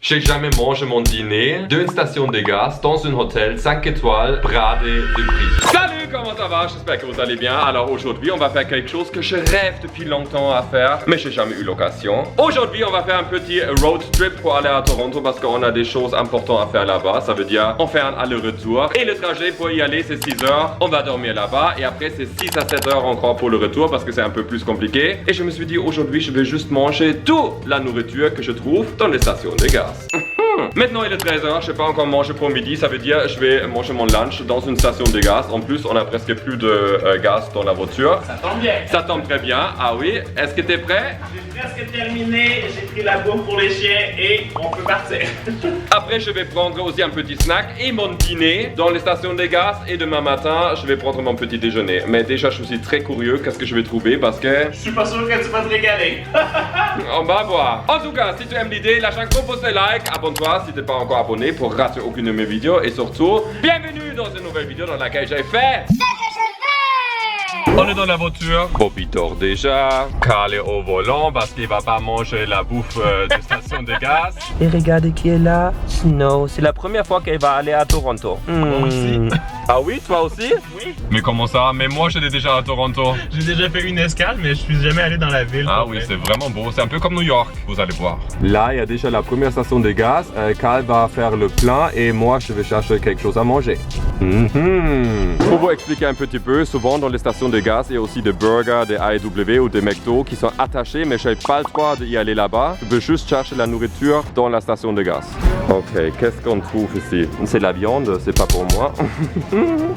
J'ai jamais mangé mon dîner d'une station de gaz dans un hôtel 5 étoiles bradé de prix. Salut, comment ça va? J'espère que vous allez bien. Alors aujourd'hui, on va faire quelque chose que je rêve depuis longtemps à faire, mais j'ai jamais eu l'occasion. Aujourd'hui, on va faire un petit road trip pour aller à Toronto parce qu'on a des choses importantes à faire là-bas. Ça veut dire, on fait un aller-retour et le trajet pour y aller, c'est 6 heures. On va dormir là-bas et après, c'est 6 à 7 heures encore pour le retour parce que c'est un peu plus compliqué. Et je me suis dit, aujourd'hui, je vais juste manger toute la nourriture que je trouve dans les stations de gaz. Maintenant il est 13h, je n'ai pas encore mangé pour midi, ça veut dire je vais manger mon lunch dans une station de gaz. En plus on a presque plus de gaz dans la voiture. Ça tombe bien. Ça tombe très bien, ah oui. Est-ce que tu es prêt? J'ai presque terminé, j'ai pris la bouffe pour les chiens et on peut partir. Après je vais prendre aussi un petit snack et mon dîner dans les stations de gaz. Et demain matin je vais prendre mon petit déjeuner. Mais déjà je suis aussi très curieux qu'est-ce que je vais trouver parce que... Je suis pas sûr que tu vas te régaler. On va voir. En tout cas, si tu aimes l'idée, lâche un gros pouce de like, abonne-toi si t'es pas encore abonné pour rater aucune de mes vidéos. Et surtout, bienvenue dans une nouvelle vidéo dans laquelle j'ai fait... On est dans la voiture. Bobby dort déjà. Carl est au volant parce qu'il va pas manger la bouffe de station de gaz. Et regardez qui est là. Snow, c'est la première fois qu'elle va aller à Toronto. Moi aussi. Ah oui, toi aussi? Oui. Mais comment ça? Mais moi j'étais déjà à Toronto. J'ai déjà fait une escale, mais je suis jamais allé dans la ville. Ah oui, c'est vraiment beau. C'est un peu comme New York, vous allez voir. Là, il y a déjà la première station de gaz. Carl va faire le plein et moi je vais chercher quelque chose à manger. Pour vous expliquer un petit peu, souvent dans les stations de gaz, il y a aussi des burgers, des AEW ou des McDo qui sont attachés, mais je n'ai pas le droit d'y aller là-bas. Je veux juste chercher la nourriture dans la station de gaz. Ok, qu'est-ce qu'on trouve ici? C'est de la viande, c'est pas pour moi.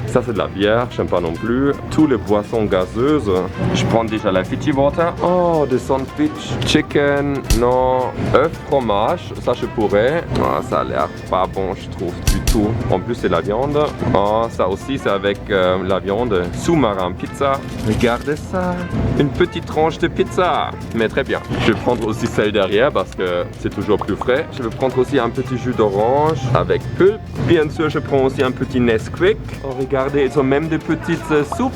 Ça c'est de la bière, j'aime pas non plus. Tous les boissons gazeuses. Je prends déjà la Fiji Water. Oh, des sandwichs, chicken, non, œuf, fromage, ça je pourrais. Oh, ça a l'air pas bon, je trouve du tout. En plus c'est la viande. Oh, ça aussi c'est avec la viande. Sous-marin pizza. Regardez ça, une petite tranche de pizza. Mais très bien. Je vais prendre aussi celle derrière parce que c'est toujours plus frais. Je vais prendre aussi un petit jus d'orange avec pulpe. Bien sûr, je prends aussi un petit Nesquik. Oh, regardez, ils ont même des petites soupes.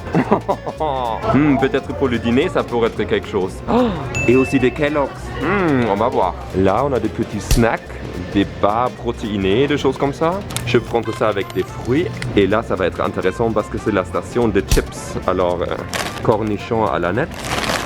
Peut-être pour le dîner, ça pourrait être quelque chose. Oh, et aussi des Kellogg's. On va voir. Là, on a des petits snacks, des barres protéinées, des choses comme ça. Je vais prendre ça avec des fruits. Et là, ça va être intéressant parce que c'est la station de chips. Alors, cornichons à la nette.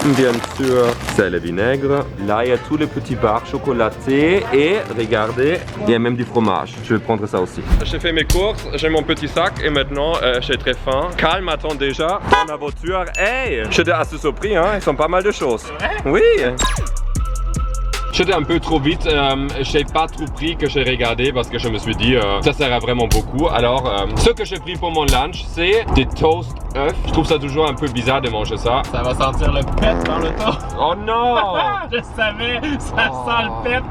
Bien sûr, sel et vinaigre. Là, il y a tous les petits barres chocolatés. Et regardez, il y a même du fromage. Je vais prendre ça aussi. J'ai fait mes courses, j'ai mon petit sac et maintenant, j'ai très faim. Carl m'attend déjà dans la voiture. Hey, j'étais assez surpris, hein. Ils sont pas mal de choses. Oui. J'étais un peu trop vite, j'ai pas trop pris que j'ai regardé parce que je me suis dit ça sert à vraiment beaucoup. Alors ce que j'ai pris pour mon lunch c'est des toasts œufs. Je trouve ça toujours un peu bizarre de manger ça. Ça va sentir le pet dans le toast. Oh non. Je savais, ça sent le pet.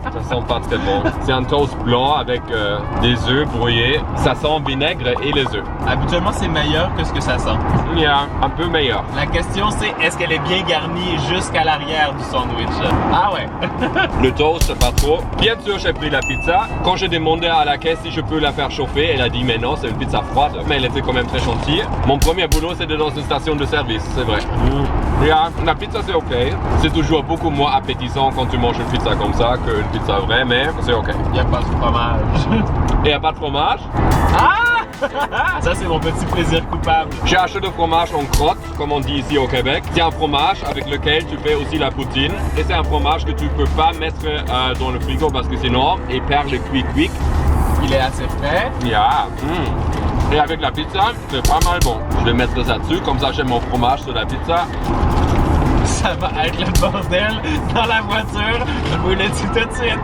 Ça sent pas très bon. C'est un toast blanc avec des œufs brouillés. Ça sent vinaigre et les œufs. Habituellement c'est meilleur que ce que ça sent. Yeah, un peu meilleur. La question c'est est-ce qu'elle est bien garnie jusqu'à l'arrière du sandwich? Ah ouais. Le toast, c'est pas trop. Bien sûr, j'ai pris la pizza. Quand j'ai demandé à la caisse si je peux la faire chauffer, elle a dit mais non, c'est une pizza froide. Mais elle était quand même très gentille. Mon premier boulot, c'était dans une station de service, c'est vrai. Yeah, la pizza, c'est ok. C'est toujours beaucoup moins appétissant quand tu manges une pizza comme ça qu'une pizza vraie, mais c'est ok. Il n'y a pas de fromage. Il n'y a pas de fromage? Ah! Ça, c'est mon petit plaisir coupable. J'ai acheté du fromage en crotte, comme on dit ici au Québec. C'est un fromage avec lequel tu fais aussi la poutine. Et c'est un fromage que tu peux pas mettre dans le frigo parce que sinon, il perd le cuit-cuit. Il est assez frais. Yeah. Et avec la pizza, c'est pas mal bon. Je vais mettre ça dessus, comme ça j'ai mon fromage sur la pizza. Ça va être le bordel dans la voiture. Je vous le dis tout de suite.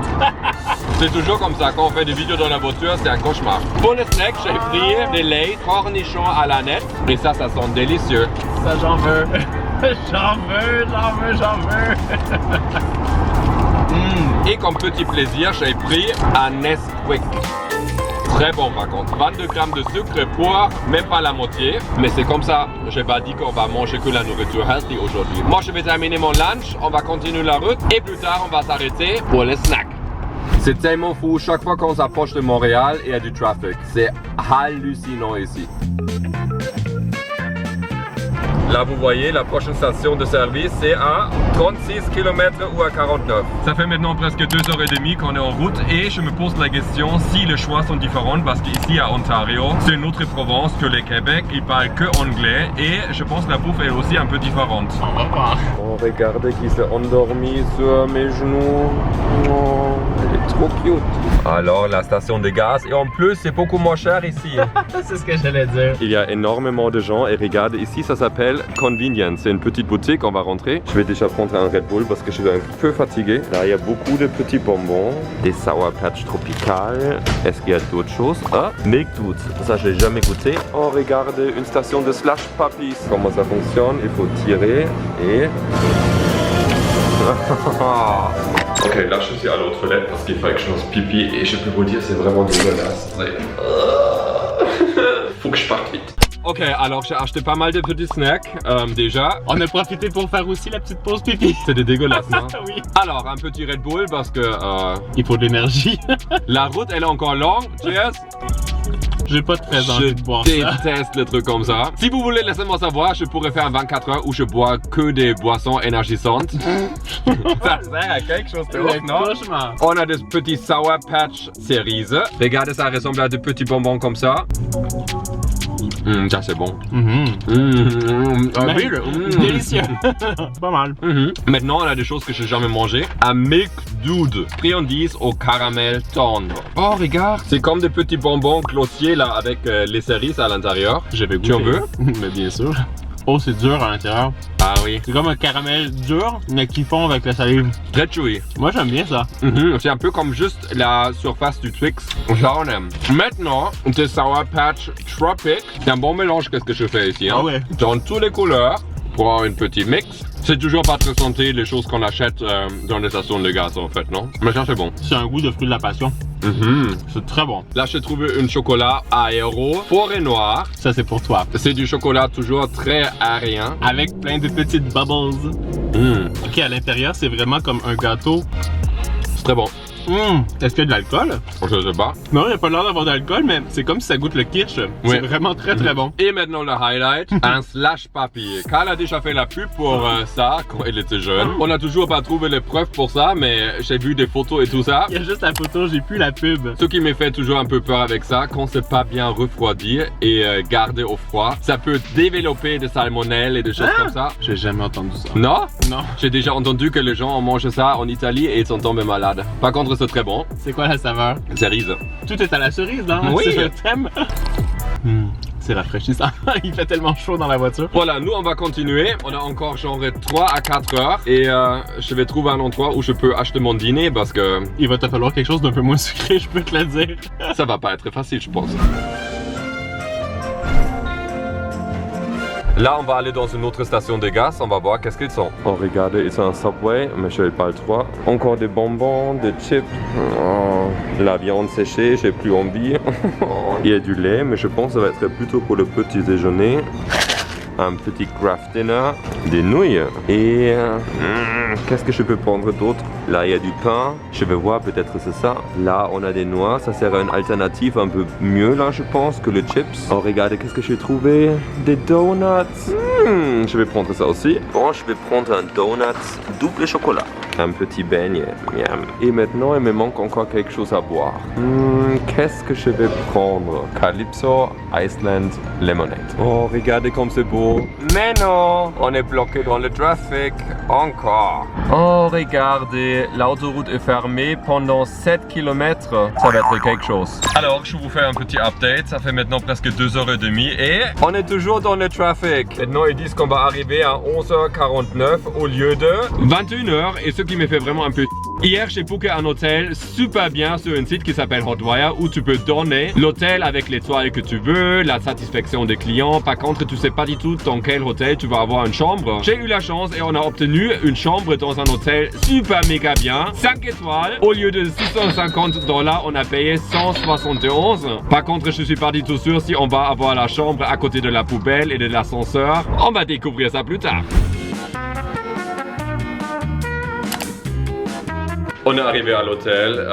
C'est toujours comme ça, quand on fait des vidéos dans la voiture, c'est un cauchemar. Pour le snack, j'ai pris des laits, cornichons à la nette. Et ça sent délicieux. Ça, j'en veux. J'en veux. Et comme petit plaisir, j'ai pris un Nesquik. Très bon par contre, 22 grammes de sucre pour même pas la moitié. Mais c'est comme ça, j'ai pas dit qu'on va manger que la nourriture healthy aujourd'hui. Moi je vais terminer mon lunch, on va continuer la route et plus tard on va s'arrêter pour les snacks. C'est tellement fou, chaque fois qu'on s'approche de Montréal, il y a du trafic. C'est hallucinant ici. Là vous voyez, la prochaine station de service c'est à 36 km ou à 49. Ça fait maintenant presque 2h30 qu'on est en route et je me pose la question si les choix sont différents parce qu'ici à Ontario, c'est une autre province que le Québec, ils parlent que anglais et je pense que la bouffe est aussi un peu différente. On va voir. Oh, regardez qui s'est endormi sur mes genoux. Oh, elle est trop cute. Alors la station de gaz et en plus c'est beaucoup moins cher ici. C'est ce que j'allais dire. Il y a énormément de gens et regarde ici ça s'appelle Convenience. C'est une petite boutique, on va rentrer. Je vais déjà prendre un Red Bull parce que je suis un peu fatigué. Là il y a beaucoup de petits bonbons, des Sour Patch tropicales. Est-ce qu'il y a d'autres choses? Ah, Milk Dudes. Ça je l'ai jamais goûté. Oh regardez, une station de Slush Puppies. Comment ça fonctionne? Il faut tirer et... Ok, là je suis à l'autre toilette parce qu'il faut que je fasse pipi et je peux vous dire c'est vraiment dégueulasse. Faut que je parte vite. Ok, alors j'ai acheté pas mal de petits snacks déjà. On a profité pour faire aussi la petite pause pipi. C'est dégueulasse, non? Oui. Alors, un petit Red Bull parce que il faut de l'énergie. la route elle est encore longue. Cheers! J'ai pas très envie de boire ça. Je déteste le truc comme ça. Si vous voulez, laissez-moi savoir, je pourrais faire 24 heures où je bois que des boissons énergisantes. Ça sert à quelque chose de ouf, non? Cauchemar. On a des petits Sour Patch cerises. Regardez, ça ressemble à des petits bonbons comme ça. Ça c'est bon. Délicieux. Pas mal. Maintenant, on a des choses que j'ai jamais mangées. Un Milk Dude. Friandise au caramel tendre. Oh, regarde. C'est comme des petits bonbons clotiers là avec les cerises à l'intérieur. J'avais goûté. Tu en veux? Mais bien sûr. Oh, c'est dur à l'intérieur. Ah oui. C'est comme un caramel dur, mais qui fond avec la salive. Très chewy. Moi, j'aime bien ça. C'est un peu comme juste la surface du Twix. Ça, on aime. Maintenant, des Sour Patch Tropic. C'est un bon mélange, qu'est-ce que je fais ici. Hein? Ah ouais. Dans toutes les couleurs, pour avoir une petite mix. C'est toujours pas très santé, les choses qu'on achète dans les stations de gaz, en fait, non? Mais ça, c'est bon. C'est un goût de fruit de la passion. C'est très bon. Là, j'ai trouvé un chocolat aéro, forêt noire. Ça, c'est pour toi. C'est du chocolat toujours très aérien. Avec plein de petites bubbles. Ok, à l'intérieur, c'est vraiment comme un gâteau. C'est très bon. Est-ce qu'il y a de l'alcool? Je sais pas. Non, il n'y a pas l'air d'avoir d'alcool, mais c'est comme si ça goûte le kirsch. Oui. C'est vraiment très très bon. Et maintenant le highlight, un Slush Puppy. Carl a déjà fait la pub pour ça quand il était jeune. On n'a toujours pas trouvé les preuves pour ça, mais j'ai vu des photos et tout ça. Il y a juste la photo, j'ai plus la pub. Ce qui me fait toujours un peu peur avec ça, quand c'est pas bien refroidi et gardé au froid, ça peut développer des salmonelles et des choses comme ça. J'ai jamais entendu ça. Non? Non. J'ai déjà entendu que les gens ont mangé ça en Italie et ils sont tombés malades. Par contre, c'est très bon. C'est quoi la saveur? Cerise. Tout est à la cerise, non? Oui. C'est le thème. C'est rafraîchissant. Il fait tellement chaud dans la voiture. Voilà, nous on va continuer. On a encore genre 3 à 4 heures et je vais trouver un endroit où je peux acheter mon dîner parce que il va te falloir quelque chose d'un peu moins sucré, je peux te le dire. ça va pas être facile, je pense. Là, on va aller dans une autre station de gaz, on va voir qu'est-ce qu'ils sont. Oh, regardez, ils sont un Subway, mais je n'ai pas le droit. Encore des bonbons, des chips. Oh, la viande séchée, j'ai plus envie. Il y a du lait, mais je pense que ça va être plutôt pour le petit déjeuner. Un petit craft dinner, des nouilles et qu'est-ce que je peux prendre d'autre? Là il y a du pain, je vais voir, peut-être c'est ça. Là on a des noix, ça sera une alternative un peu mieux là je pense que les chips. Oh regardez qu'est-ce que j'ai trouvé, des donuts. Je vais prendre ça aussi. Bon, je vais prendre un donut double chocolat, un petit beignet. Miam. Et maintenant il me manque encore quelque chose à boire. Qu'est-ce que je vais prendre? Calypso Iceland Lemonade. Oh regardez comme c'est beau. Mais non, on est bloqué dans le trafic, encore. Oh, regardez, l'autoroute est fermée pendant 7 km. Ça va être quelque chose. Alors, je vous fais un petit update. Ça fait maintenant presque 2h30 et on est toujours dans le trafic. Maintenant, ils disent qu'on va arriver à 11h49 au lieu de 21h. Et ce qui me fait vraiment un peu... Hier, j'ai booké un hôtel super bien sur un site qui s'appelle Hotwire où tu peux donner l'hôtel avec l'étoile que tu veux, la satisfaction des clients. Par contre, tu sais pas du tout dans quel hôtel tu vas avoir une chambre. J'ai eu la chance et on a obtenu une chambre dans un hôtel super méga bien. 5 étoiles. Au lieu de $650, on a payé 171. Par contre, je suis pas du tout sûr si on va avoir la chambre à côté de la poubelle et de l'ascenseur. On va découvrir ça plus tard. On est arrivé à l'hôtel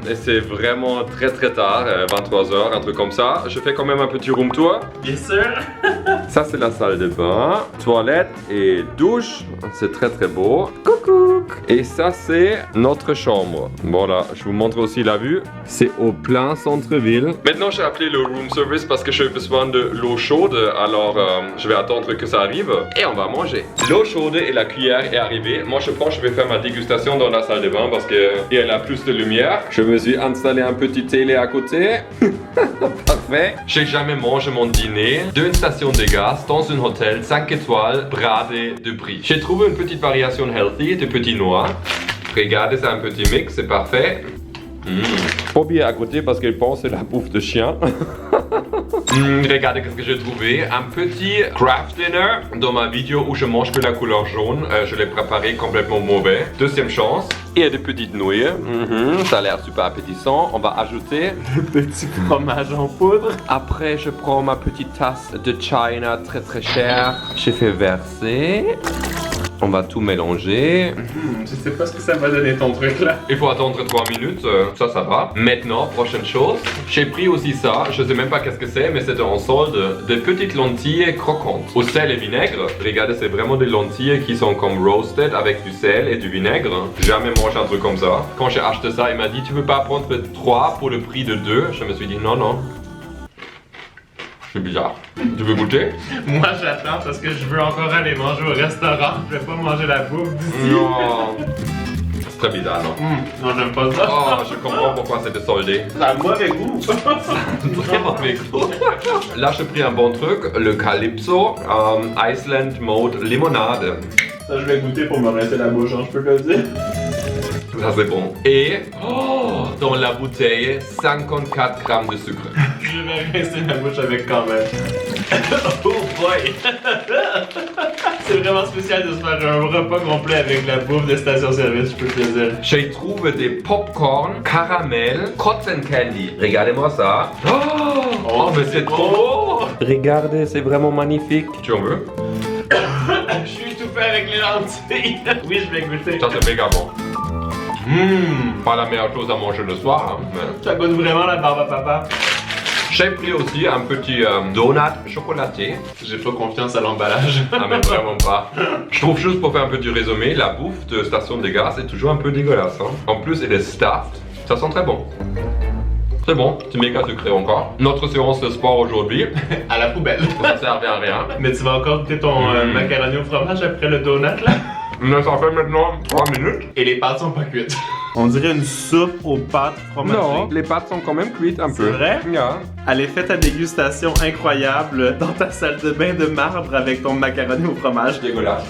et c'est vraiment très tard, 23h, un truc comme ça. Je fais quand même un petit room tour. Bien sûr. Ça c'est la salle de bain, toilette et douche. C'est très très beau. Coucou. Et ça c'est notre chambre. Voilà, je vous montre aussi la vue. C'est au plein centre-ville. Maintenant j'ai appelé le room service parce que j'ai besoin de l'eau chaude. Alors je vais attendre que ça arrive et on va manger. L'eau chaude et la cuillère est arrivée. Moi je pense que je vais faire ma dégustation dans la salle de bain parce qu'elle a plus de lumière. Je me suis installé un petit télé à côté. Parfait. J'ai jamais mangé mon dîner d'une station de gaz dans un hôtel 5 étoiles bradé de prix. J'ai trouvé une petite variation healthy de petits noix. Regardez, c'est un petit mix, c'est parfait. Oublié à côté parce qu'elle pense que c'est la bouffe de chien. Regardez ce que j'ai trouvé. Un petit craft dinner dans ma vidéo où je mange que la couleur jaune. Je l'ai préparé complètement mauvais. Deuxième chance. Et des petites nouilles. Ça a l'air super appétissant. On va ajouter Le petit fromage en poudre. Après, je prends ma petite tasse de China très très chère. J'ai fait verser. On va tout mélanger. Je sais pas ce que ça va donner ton truc là. Il faut attendre 3 minutes, ça va. Maintenant, prochaine chose, j'ai pris aussi ça, je sais même pas qu'est-ce que c'est, mais c'est en solde, des petites lentilles croquantes. Au sel et vinaigre, regardez, c'est vraiment des lentilles qui sont comme roasted avec du sel et du vinaigre. Jamais mangé un truc comme ça. Quand j'ai acheté ça, il m'a dit, tu veux pas prendre 3 pour le prix de 2? Je me suis dit, non, non. C'est bizarre. Tu veux goûter? Moi j'attends parce que je veux encore aller manger au restaurant. Je vais pas manger la bouffe d'ici. Non. C'est très bizarre, non? Non, j'aime pas ça. Oh, je comprends pourquoi c'était soldé. Ça a mauvais goût. Très mauvais goût. Là, j'ai pris un bon truc, le Calypso Iceland Mode Limonade. Ça, je vais goûter pour me rincer la bouche, hein, je peux te le dire. Ça, c'est bon. Et dans la bouteille, 54 grammes de sucre. Je vais rincer la bouche avec quand même. Oh boy! C'est vraiment spécial de se faire un repas complet avec la bouffe de station-service, je peux te le dire. J'ai trouvé des popcorn, caramel, cotton candy. Regardez-moi ça. Oh, mais c'est trop beau! Regardez, c'est vraiment magnifique. Tu en veux? Je suis étouffé avec les lentilles. Oui, je vais goûter. Ça, c'est méga bon. Pas la meilleure chose à manger le soir, hein, mais... Ça goûte vraiment la barbe à papa. J'ai pris aussi un petit donut chocolaté. J'ai pas confiance à l'emballage. Ah mais vraiment pas. Je trouve juste pour faire un petit résumé, la bouffe de station de gaz est toujours un peu dégueulasse. Hein. En plus, elle est stuffed. Ça sent très bon. C'est bon, c'est méga sucré encore. Notre séance de sport aujourd'hui. À la poubelle. Ça servait à rien. Mais tu vas encore goûter ton macaroni au fromage après le donut là? Mais ça fait maintenant 3 minutes. Et les pâtes sont pas cuites. On dirait une soupe aux pâtes fromagées. Non, les pâtes sont quand même cuites un peu. C'est vrai? Yeah. Allez, fais ta dégustation incroyable dans ta salle de bain de marbre avec ton macaroni au fromage. Dégueulasse.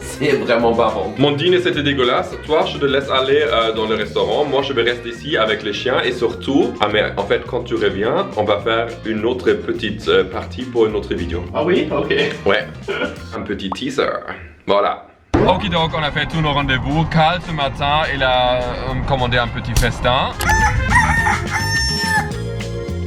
C'est vraiment pas bon. Mon dîner c'était dégueulasse. Toi, je te laisse aller dans le restaurant. Moi, je vais rester ici avec les chiens et surtout, mais en fait, quand tu reviens, on va faire une autre petite partie pour une autre vidéo. Ah oui? Ok. Ouais. Un petit teaser. Voilà. Ok, donc on a fait tous nos rendez-vous. Carl, ce matin, il a commandé un petit festin.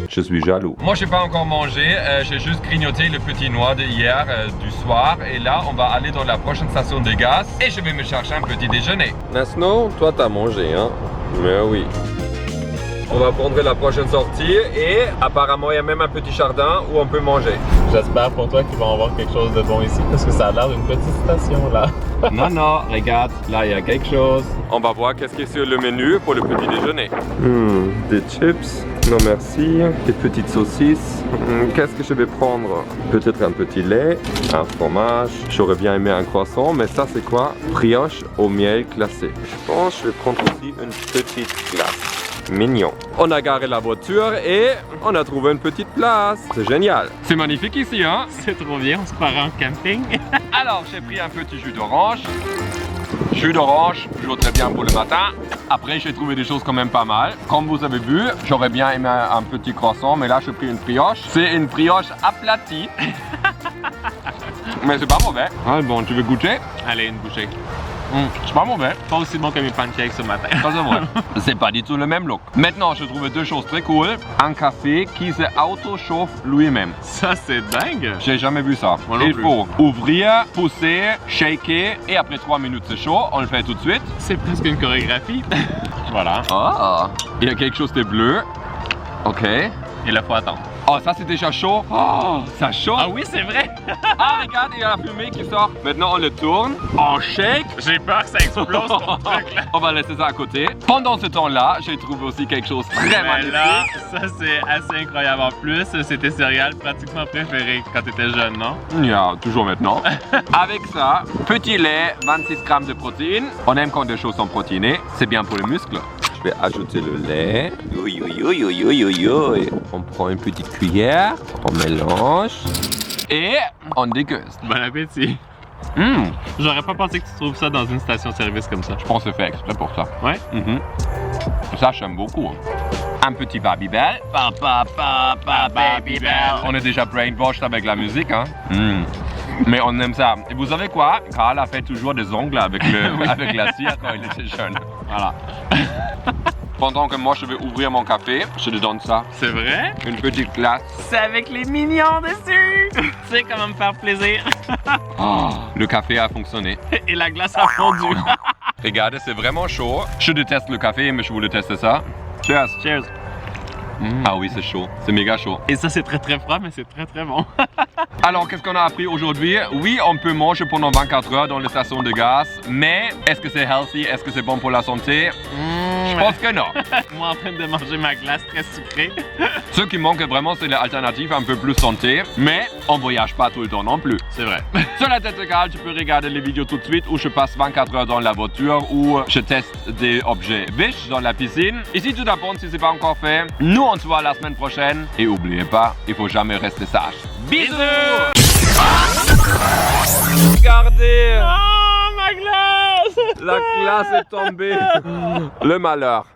Je suis jaloux. Moi, j'ai pas encore mangé. J'ai juste grignoté le petit noix de hier du soir. Et là, on va aller dans la prochaine station de gaz. Et je vais me chercher un petit déjeuner. Maintenant, toi, t'as mangé, hein? Mais oui. On va prendre la prochaine sortie et apparemment il y a même un petit jardin où on peut manger. J'espère pour toi qu'ils vont avoir quelque chose de bon ici parce que ça a l'air d'une petite station là. Non, non, regarde, là il y a quelque chose. On va voir qu'est-ce qui est sur le menu pour le petit déjeuner. Des chips, non merci. Des petites saucisses. Qu'est-ce que je vais prendre? Peut-être un petit lait, un fromage. J'aurais bien aimé un croissant, mais ça c'est quoi? Brioche au miel glacé. Je pense que je vais prendre aussi une petite glace. Mignon. On a garé la voiture et on a trouvé une petite place. C'est génial. C'est magnifique ici, hein? C'est trop bien, on se croirait en camping. Alors, j'ai pris un petit jus d'orange. Jus d'orange, toujours très bien pour le matin. Après, j'ai trouvé des choses quand même pas mal. Comme vous avez vu, j'aurais bien aimé un petit croissant, mais là, j'ai pris une brioche. C'est une brioche aplatie. Mais c'est pas mauvais. Ah bon, tu veux goûter? Allez, une bouchée. C'est pas mauvais. Pas aussi bon que mes pancakes ce matin. Ça c'est vrai. C'est pas du tout le même look. Maintenant, je trouve deux choses très cool. Un café qui se auto-chauffe lui-même. Ça c'est dingue. J'ai jamais vu ça. Il faut ouvrir, pousser, shaker et après 3 minutes c'est chaud. On le fait tout de suite. C'est presque une chorégraphie. Voilà. Ah, il y a quelque chose de bleu. Ok. Et là faut attendre. Oh, ça c'est déjà chaud. Oh, ça chauffe. Ah oui, c'est vrai. Ah, regarde, il y a la fumée qui sort. Maintenant, on le tourne. On shake. J'ai peur que ça explose ton truc là. On va laisser ça à côté. Pendant ce temps-là, j'ai trouvé aussi quelque chose de très Mais magnifique. là, ça c'est assez incroyable. En plus, c'est tes céréales pratiquement préférées quand t'étais jeune, non? Il y a toujours maintenant. Avec ça, petit lait, 26 grammes de protéines. On aime quand des choses sont protéinées. C'est bien pour les muscles. Je vais ajouter le lait. Oui, oui, oui, oui, oui, oui, oui. On prend une petite cuillère, on mélange et on déguste. Bon appétit. Mmh. J'aurais pas pensé que tu trouves ça dans une station-service comme ça. Je pense que c'est fait exprès pour ça. Ouais? Ça, j'aime beaucoup. Un petit Babybel. Babybel. On est déjà brainwashed avec la musique, hein? Mais on aime ça. Et vous savez quoi? Carl a fait toujours des ongles avec la cire quand il était jeune. Voilà. Pendant que moi je vais ouvrir mon café, je te donne ça. C'est vrai? Une petite glace. C'est avec les mignons dessus! Tu sais comment me faire plaisir. Oh, le café a fonctionné. Et la glace a fondu. Regardez, c'est vraiment chaud. Je déteste le café, mais je voulais tester ça. Cheers! Cheers. Ah oui, c'est chaud. C'est méga chaud. Et ça, c'est très très froid, mais c'est très très bon. Alors, qu'est-ce qu'on a appris aujourd'hui? Oui, on peut manger pendant 24 heures dans les stations de gaz, mais est-ce que c'est healthy? Est-ce que c'est bon pour la santé? Je pense que non. Moi, en train de manger ma glace très sucrée. Ce qui manque vraiment, c'est l'alternative un peu plus santé, mais on voyage pas tout le temps non plus. C'est vrai. Sur la tête de Carl, tu peux regarder les vidéos tout de suite où je passe 24 heures dans la voiture, où je teste des objets biches dans la piscine. Et si tu t'abonnes, si c'est pas encore fait, nous on se voit la semaine prochaine. Et n'oubliez pas, il faut jamais rester sage. Bisous! Regardez! Oh, ma glace! La glace est tombée. Le malheur.